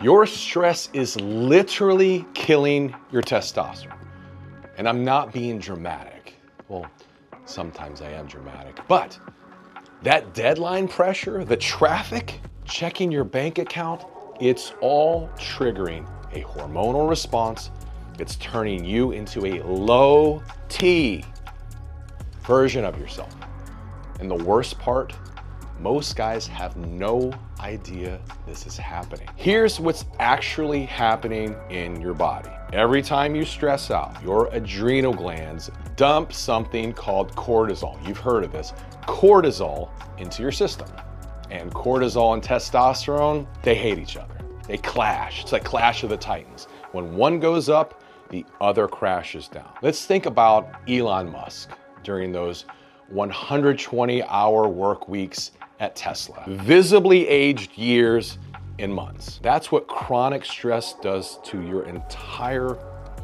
Your stress is literally killing your testosterone. And I'm not being dramatic. Well, sometimes I am dramatic, but that deadline pressure, the traffic, checking your bank account, it's all triggering a hormonal response. It's turning you into a low T version of yourself. And the worst part, most guys have no idea this is happening. Here's what's actually happening in your body. Every time you stress out, your adrenal glands dump something called cortisol. You've heard of this. Cortisol into your system. And cortisol and testosterone, they hate each other. They clash. It's like Clash of the Titans. When one goes up, the other crashes down. Let's think about Elon Musk during those 120-hour work weeks at Tesla. Visibly aged years and months. That's what chronic stress does to your entire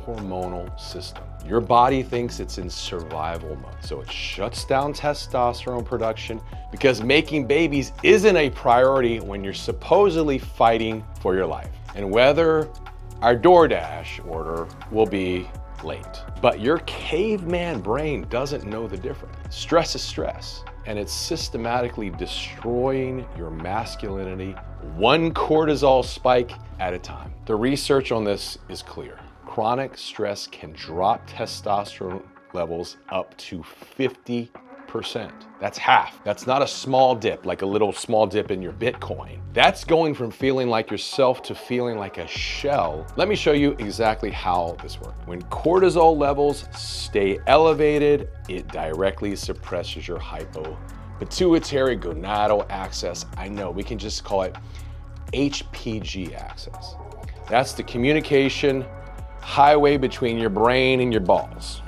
hormonal system. Your body thinks it's in survival mode, so it shuts down testosterone production because making babies isn't a priority when you're supposedly fighting for your life. And whether our DoorDash order will be late. But your caveman brain doesn't know the difference. Stress is stress, and it's systematically destroying your masculinity one cortisol spike at a time. The research on this is clear. Chronic stress can drop testosterone levels up to 50%. That's half. That's not a small dip, like a little small dip in your Bitcoin. That's going from feeling like yourself to feeling like a shell. Let me show you exactly how this works. When cortisol levels stay elevated, it directly suppresses your hypopituitary gonadal axis. I know, we can just call it HPG axis. That's the communication highway between your brain and your balls.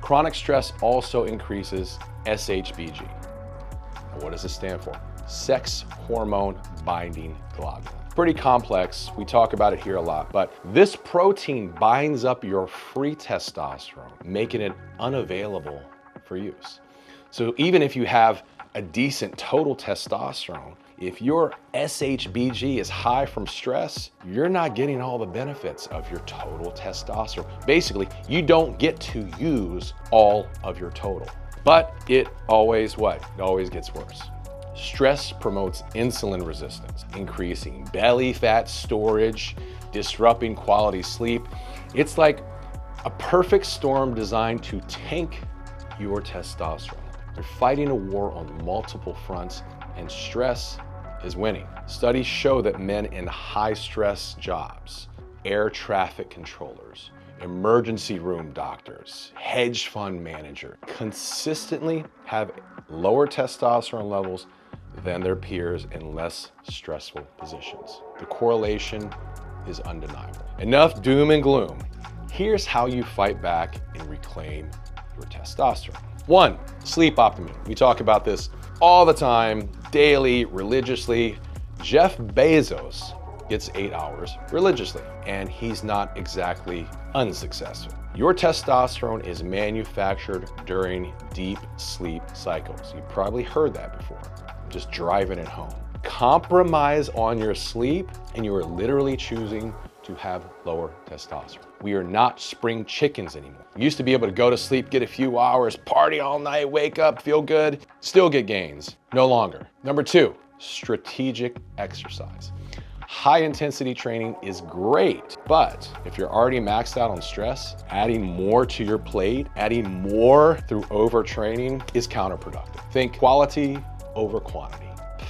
Chronic stress also increases SHBG. Now, what does this stand for? Sex hormone binding globulin. Pretty complex, we talk about it here a lot, but this protein binds up your free testosterone, making it unavailable for use. So even if you have a decent total testosterone, if your SHBG is high from stress, you're not getting all the benefits of your total testosterone. Basically, you don't get to use all of your total. But it always what? It always gets worse. Stress promotes insulin resistance, increasing belly fat storage, disrupting quality sleep. It's like a perfect storm designed to tank your testosterone. You're fighting a war on multiple fronts, and stress is winning. Studies show that men in high stress jobs, air traffic controllers, emergency room doctors, hedge fund manager, consistently have lower testosterone levels than their peers in less stressful positions. The correlation is undeniable. Enough doom and gloom. Here's how you fight back and reclaim your testosterone. 1, sleep optimum. We talk about this all the time, daily, religiously. Jeff Bezos gets 8 hours religiously, and he's not exactly unsuccessful. Your testosterone is manufactured during deep sleep cycles. You've probably heard that before. I'm just driving it home. Compromise on your sleep, and you are literally choosing to have lower testosterone. We are not spring chickens anymore. We used to be able to go to sleep, get a few hours, party all night, wake up, feel good, still get gains. No longer. Number 2, strategic exercise. High intensity training is great, but if you're already maxed out on stress, adding more to your plate, adding more through overtraining is counterproductive. Think quality over quantity.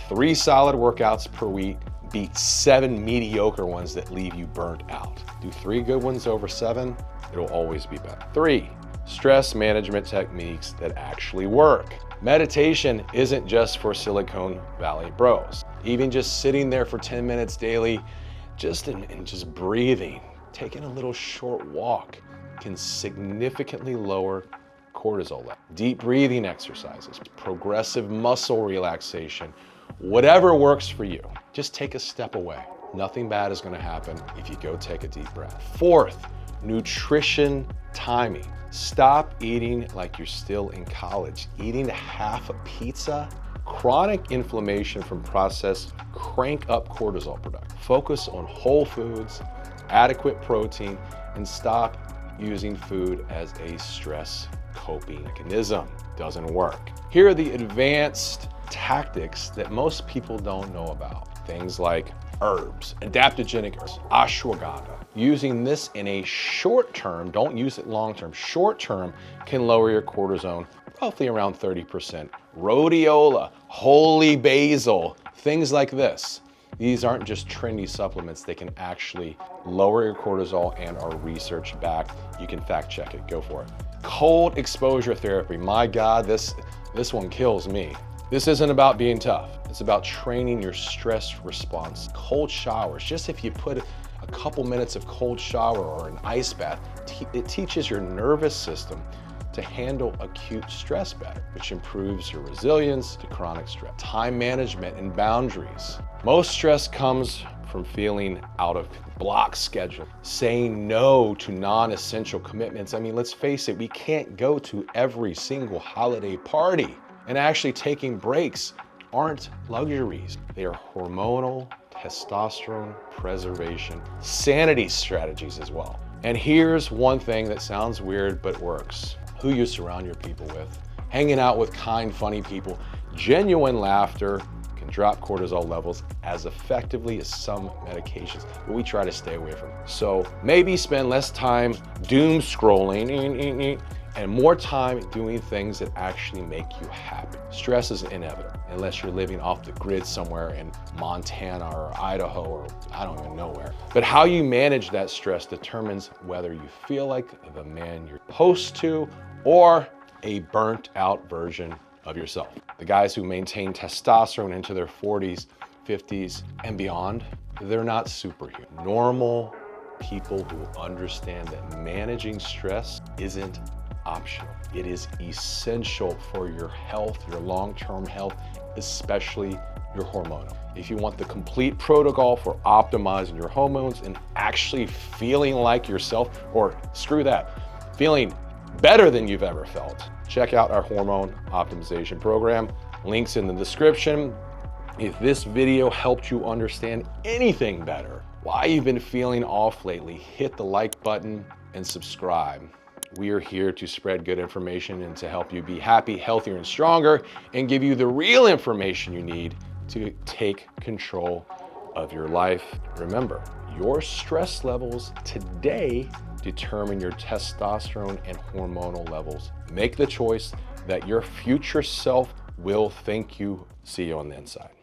3 solid workouts per week beat 7 mediocre ones that leave you burnt out. Do 3 good ones over 7, it'll always be better. 3, stress management techniques that actually work. Meditation isn't just for Silicon Valley bros. Even just sitting there for 10 minutes daily, just breathing, taking a little short walk can significantly lower cortisol level. Deep breathing exercises, progressive muscle relaxation, whatever works for you. Just take a step away. Nothing bad is going to happen if you go take a deep breath. 4th, nutrition timing. Stop eating like you're still in college. Eating half a pizza Chronic inflammation from processed crank up cortisol production. Focus on whole foods, adequate protein, and stop using food as a stress coping mechanism. Doesn't work. Here are the advanced tactics that most people don't know about. Things like herbs, adaptogenic herbs, ashwagandha. Using this in a short term, don't use it long term, short term can lower your cortisol roughly around 30%. Rhodiola, holy basil, things like this. These aren't just trendy supplements, they can actually lower your cortisol and are research backed. You can fact check it, go for it. Cold exposure therapy, my God, this one kills me. This isn't about being tough, it's about training your stress response. Cold showers, just if you put a couple minutes of cold shower or an ice bath, it teaches your nervous system to handle acute stress better, which improves your resilience to chronic stress. Time management and boundaries. Most stress comes from feeling out of block schedule, saying no to non-essential commitments. I mean, let's face it, we can't go to every single holiday party. And actually taking breaks aren't luxuries. They are hormonal, testosterone preservation, sanity strategies as well. And here's one thing that sounds weird but works. Who you surround your people with. Hanging out with kind, funny people. Genuine laughter can drop cortisol levels as effectively as some medications, but we try to stay away from them. So maybe spend less time doom scrolling and more time doing things that actually make you happy. Stress is inevitable unless you're living off the grid somewhere in Montana or Idaho or I don't even know where. But how you manage that stress determines whether you feel like the man you're supposed to or a burnt out version of yourself. The guys who maintain testosterone into their 40s, 50s, and beyond, they're not superhuman. Normal people who understand that managing stress isn't optional. It is essential for your health, your long-term health, especially your hormonal. If you want the complete protocol for optimizing your hormones and actually feeling like yourself, or screw that, feeling better than you've ever felt, check out our hormone optimization program. Links in the description. If this video helped you understand anything better, why you've been feeling off lately, hit the like button and subscribe. We are here to spread good information and to help you be happy, healthier, and stronger, and give you the real information you need to take control of your life. Remember, your stress levels today determine your testosterone and hormonal levels. Make the choice that your future self will thank you. See you on the inside.